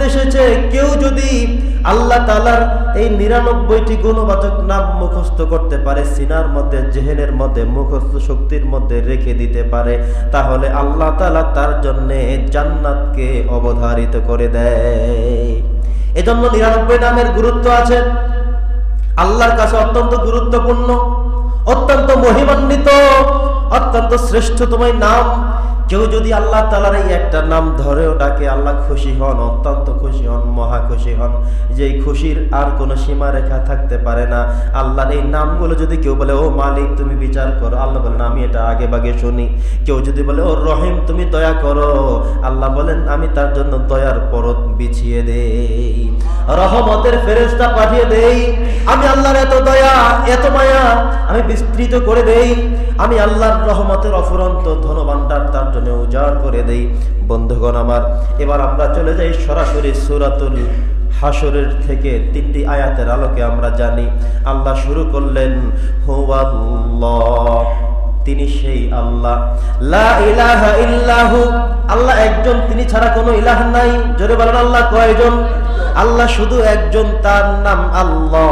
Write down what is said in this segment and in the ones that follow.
মধ্যে এসেছে, কেউ যদি আল্লাহ তাআলার এই 99টি গুণবাচক নাম মুখস্থ করতে পারে, সিনার মধ্যে, জেহেনের মধ্যে, মুখস্থ শক্তির মধ্যে রেখে দিতে পারে, তাহলে আল্লাহ তাআলা তার জন্য জান্নাতকে অবধারিত করে দেয়। এজন্য 99 নামের গুরুত্ব আছে, আল্লাহর কাছে অত্যন্ত গুরুত্বপূর্ণ, অত্যন্ত মহিমান্বিত, অত্যন্ত শ্রেষ্ঠতম নাম। কেউ যদি আল্লাহ তাআলার এই একটা নাম ধরেও ডাকে, আল্লাহ খুশি হন, অত্যন্ত খুশি হন, মহা খুশি হন, যে খুশির আর কোনো সীমারেখা থাকতে পারে না। আল্লাহর এই নামগুলো যদি কেউ বলে, ও মালিক তুমি বিচার করো, আল্লাহ বলেন আমি এটা আগে ভাগে শুনি। কেউ যদি বলে, ও রহিম তুমি দয়া করো, আল্লাহ বলেন আমি তার জন্য দয়ার পরত বিছিয়ে দেই, রহমতের ফেরেশতা পাঠিয়ে দেই। আমি আল্লাহর এত দয়া, এত মায়া আমি বিস্তৃত করে দেই, আমি আল্লাহর রহমতের অফুরন্ত ধনভাণ্ডার তার জন্য উজাড় করে দেই। বন্ধুগণ আমার, এবার আমরা চলে যাই সরাসরি সূরাতুল হাশরের থেকে 3টি আয়াতের আলোকে। আমরা জানি আল্লাহ শুরু করলেন হুয়াল্লাহ, তিনি সেই আল্লাহ, লা ইলাহা ইল্লাহু, আল্লাহ একজন, তিনি ছাড়া কোনো ইলাহ নাই। জোরে বলেন আল্লাহ কয়জন? আল্লাহ শুধু একজন, তার নাম আল্লাহ,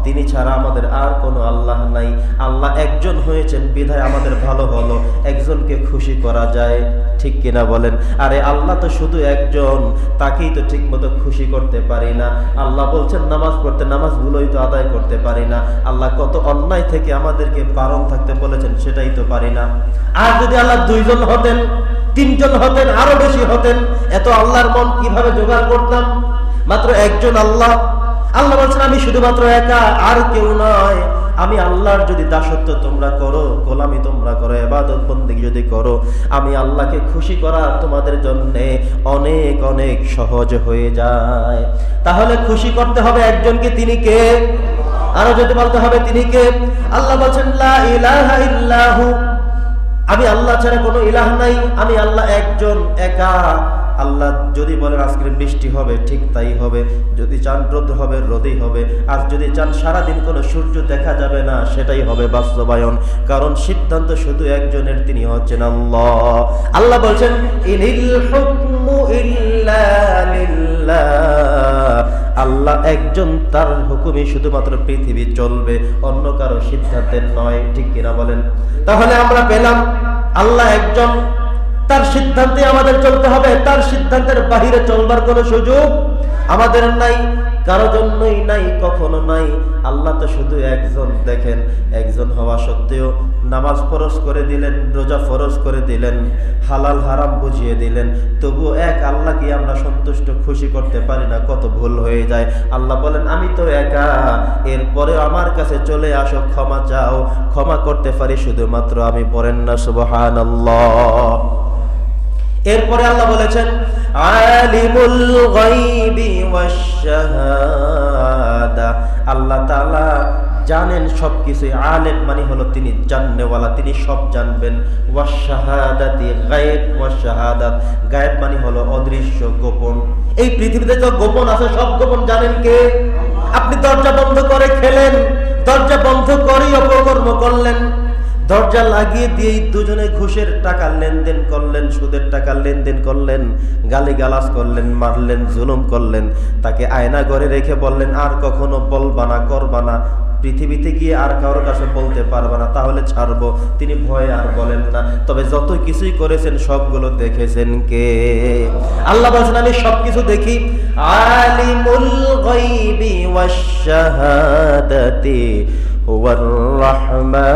তিনি ছাড়া আমাদের আর কোনো আল্লাহ নাই। আল্লাহ একজন হয়েছেন বিধায় আমাদের ভালো হলো, একজনকে খুশি করা যায়, ঠিক কিনা বলেন? আরে আল্লাহ তো শুধু একজন, তাকেই তো ঠিক মতো খুশি করতে পারি না। আল্লাহ বলছেন নামাজ পড়তে, নামাজগুলোই তো আদায় করতে পারি না। আল্লাহ কত অন্যায় থেকে আমাদেরকে বারণ থাকতে বলেছেন, সেটাই তো পারি না। আর যদি আল্লাহ 2 জন হতেন, 3 জন হতেন, আরো বেশি হতেন, এত আল্লাহর মন কিভাবে জোগাড় করতাম? মাত্র একজন আল্লাহ। আল্লাহ বলছেন আমি শুধুমাত্র একা, আর কেউ নয়। আমি আল্লাহর যদি দাসত্ব তোমরা করো, গোলামি তোমরা করো, ইবাদত বন্দেগী যদি করো, আমি আল্লাহকে খুশি করা তোমাদের জন্য অনেক অনেক সহজ হয়ে যায়। তাহলে খুশি করতে হবে একজনকে, তিনি কে? আরো যদি বলতে হবে তিনি কে? আল্লাহ বলছেন লা ইলাহা ইল্লাহু, আমি আল্লাহ ছাড়া কোনো ইলাহ নাই, আমি আল্লাহ একজন, একা। আল্লাহ যদি বলেন আজকে বৃষ্টি হবে, ঠিক তাই হবে। যদি চান রোদ হবে, রোদই হবে। আর যদি চান সারাদিন কোনো সূর্য দেখা যাবে না, সেটাই হবে বাস্তবায়ন। কারণ সিদ্ধান্ত শুধু একজনের, তিনি হচ্ছেন আল্লাহ। আল্লাহ বলছেন ইনিল হুকমু ইল্লা লিল্লাহ, আল্লাহ একজন, তার হুকুমই শুধুমাত্র পৃথিবী চলবে, অন্য কারো সিদ্ধান্তের নয়, ঠিক কিনা বলেন? তাহলে আমরা পেলাম আল্লাহ একজন, তার সিদ্ধান্তে আমাদের চলতে হবে, তার সিদ্ধান্তের বাহিরে চলবার কোনো সুযোগ আমাদের নাই, কারো জন্যই নাই, কখনো নাই। আল্লাহ তো শুধু একজন। দেখেন, একজন হওয়া সত্ত্বেও নামাজ ফরজ করে দিলেন, রোজা ফরজ করে দিলেন, হালাল হারাম বুঝিয়ে দিলেন, তবুও এক আল্লাহকে আমরা সন্তুষ্ট খুশি করতে পারি না, কত ভুল হয়ে যায়। আল্লাহ বলেন আমি তো একা, এরপরে আমার কাছে চলে আসো, ক্ষমা চাও, ক্ষমা করতে পারি শুধুমাত্র আমি। পড়েন না সুবহানাল্লাহ। এরপরে আল্লাহ বলেছেন আলিমুল গায়বি ওয়াশ শাহাদা, আল্লাহ তাআলা জানেন সবকিছু। আলেম মানে হলো তিনি জাননেওয়ালা, তিনি সব জানবেন। ওয়াশ শাহাদাতি গায়ব, ওয়াশ শাহাদাত, গায়ব মানে হলো অদৃশ্য, গোপন। এই পৃথিবীতে যত গোপন আছে সব গোপন জানেন কে? আপনি দরজা বন্ধ করে খেলেন, দরজা বন্ধ করেই অপকর্ম করলেন, দরজা লাগিয়ে দিয়ে দুজনে ঘুষের টাকা লেনদেন করলেন, সুদের টাকা লেনদেন করলেন, গালিগালাজ করলেন, মারলেন, জুলুম করলেন, তাকে আয়না ঘরে রেখে বললেন আর কখনো বলবা না, করবা না, পৃথিবীতে গিয়ে আর কারোর কাছে বলতে পারবে না, তাহলে ছাড়বো। তিনি ভয়ে আর বলেন না। তবে যত কিছুই করেছেন সবগুলো দেখেছেন কে? আল্লাহ বলেছেন আমি সবকিছু দেখি। আলিমুল গায়বি ওয়াশ শাহাদাতি হুয়ার রাহমানুর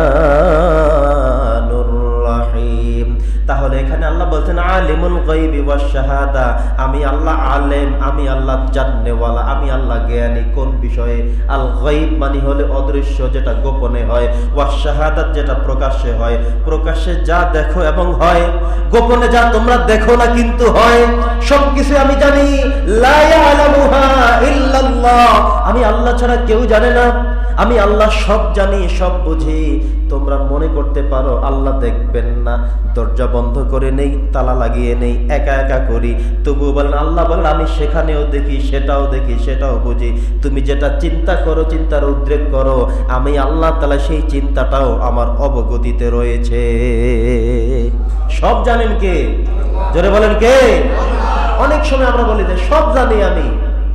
রাহিম। তাহলে এখানে আল্লাহ বলছেন আলিমুল গায়বি ওয়াশ শাহাদা, আমি আল্লাহ আলেম, আমি আল্লাহ জাননেওয়ালা, আমি আল্লাহ জ্ঞানী। কোন বিষয়ে? আল গায়ব মানে হলো অদৃশ্য, যেটা গোপনে হয়, ওয়াশ শাহাদাত যেটা প্রকাশ্যে হয়। প্রকাশ্যে যা দেখো এবং হয়, গোপনে যা তোমরা দেখো না কিন্তু হয়, সবকিছু আমি জানি। লা ইয়ালামুহা ইল্লাল্লাহ, আমি আল্লাহ ছাড়া কেউ জানে না। আমি আল্লাহ সব জানি, সব বুঝি। তোমরা মনে করতে পারো আল্লাহ দেখবেন না, দরজা বন্ধ করে নেই, তালা লাগিয়ে নেই, একা একা করি, তবু বলেন আল্লাহ বলেন আমি সেখানেও দেখি, সেটাও দেখি, সেটাও বুঝি। তুমি যেটা চিন্তা করো, চিন্তার উদ্রেক করো, আমি আল্লাহ তাআলা সেই চিন্তাটাও আমার অবগতিতে রয়েছে। সব জানেন কে? জোরে বলেন কে? অনেক সময় আমরা বলি যে সব জানি আমি।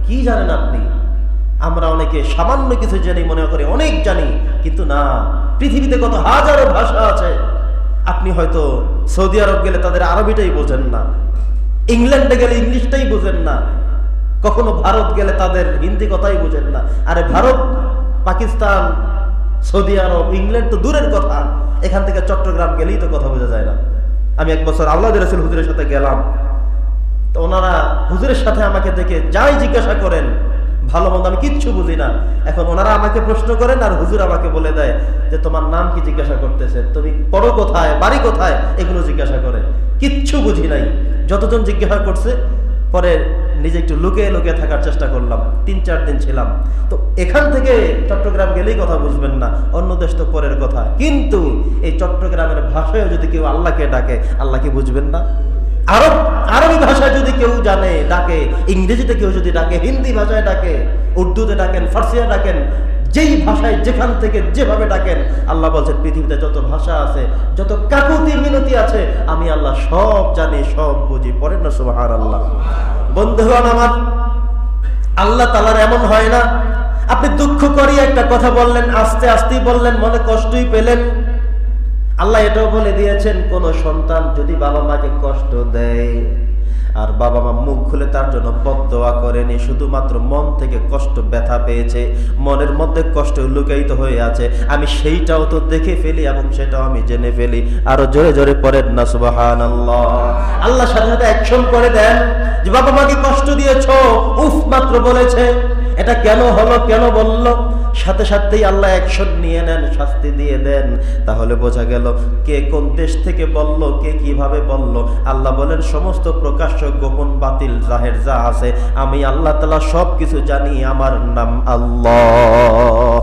কি জানেন আপনি? আমরা অনেকে সামান্য কিছু জানি মনে করি অনেক জানি, কিন্তু না, পৃথিবীতে কত হাজারো ভাষা আছে। আপনি হয়তো সৌদি আরব গেলে তাদের আরবিটাই বোঝেন না, ইংল্যান্ডে গেলে ইংলিশটাই বোঝেন না, কখনো ভারত গেলে তাদের হিন্দি কথাই বোঝেন না। আরে ভারত, পাকিস্তান, সৌদি আরব, ইংল্যান্ড তো দূরের কথা, এখান থেকে চট্টগ্রাম গেলেই তো কথা বোঝা যায় না। আমি এক বছর আল্লাহর রাসূল হুজুরের সাথে গেলাম, তো ওনারা হুজুরের সাথে আমাকে দেখে যাই জিজ্ঞাসা করেন, ভালো মন্দ আমি কিচ্ছু বুঝি না। এখন ওনারা আমাকে প্রশ্ন করেন আর হুজুর আমাকে বলে দেয় যে তোমার নাম কি জিজ্ঞাসা করতেছে, তুমি পড়ো কোথায়, বাড়ি কোথায়, এগুলো জিজ্ঞাসা করে। কিচ্ছু বুঝি নাই। যতজন জিজ্ঞাসা করছে, পরে নিজে একটু লুকিয়ে লুকিয়ে থাকার চেষ্টা করলাম। 3-4 দিন ছিলাম। তো এখান থেকে চট্টগ্রাম গেলেই কথা বুঝবেন না, অন্য দেশ তো পরের কথা, কিন্তু এই চট্টগ্রামের ভাষায় যদি কেউ আল্লাহকে ডাকে, আল্লাহ কি বুঝবেন না? আরবি ভাষায় যদি কেউ জানে ডাকে, ইংরেজিতে কেউ যদি ডাকে, হিন্দি ভাষায় ডাকে, উর্দুতে ডাকেন, ফার্সিয়া ডাকেন, যেই ভাষায় যেখান থেকে যেভাবে ডাকেন, আল্লাহ বলছেন পৃথিবীতে যত ভাষা আছে, যত কাকুতি মিনতি আছে, আমি আল্লাহ সব জানি, সব বুঝি। পড়েন না সুবহানাল্লাহ। বন্ধুগণ আমার, আল্লাহ তাআলার এমন হয় না আপনি দুঃখ করিয়ে একটা কথা বললেন, আস্তে আস্তেই বললেন, মনে কষ্টই পেলেন। আল্লাহ এটাও বলে দিয়েছেন, কোন সন্তান যদি বাবা মাকে কষ্ট দেয় আর বাবা মা মুখ খুলে তার জন্য বদদোয়া করেনি, শুধুমাত্র মন থেকে কষ্ট ব্যথা পেয়েছে, মনের মধ্যে কষ্ট লুকায়িত হয়ে আছে, আমি সেইটাও তো দেখে ফেলি এবং সেটাও আমি জেনে ফেলি। আরো জোরে জোরে পড়েন না সুবহানাল্লাহ। আল্লাহ সাথে সাথে অ্যাকশন করে দেন যে বাবা মাকে কষ্ট দিয়েছো, উফ মাত্র বলেছে, এটা কেন হলো, কেন বললো, সাথে সাথেই আল্লাহ অ্যাকশন নিয়ে নেন, শাস্তি দিয়ে দেন। তাহলে বোঝা গেল কে কোন দেশ থেকে বলল, কে কিভাবে বলল। আল্লাহ বলেন সমস্ত প্রকাশ্য গোপন বাতিল জাহের যা আছে, আমি আল্লাহ তাআলা সবকিছু জানি, আমার নাম আল্লাহ।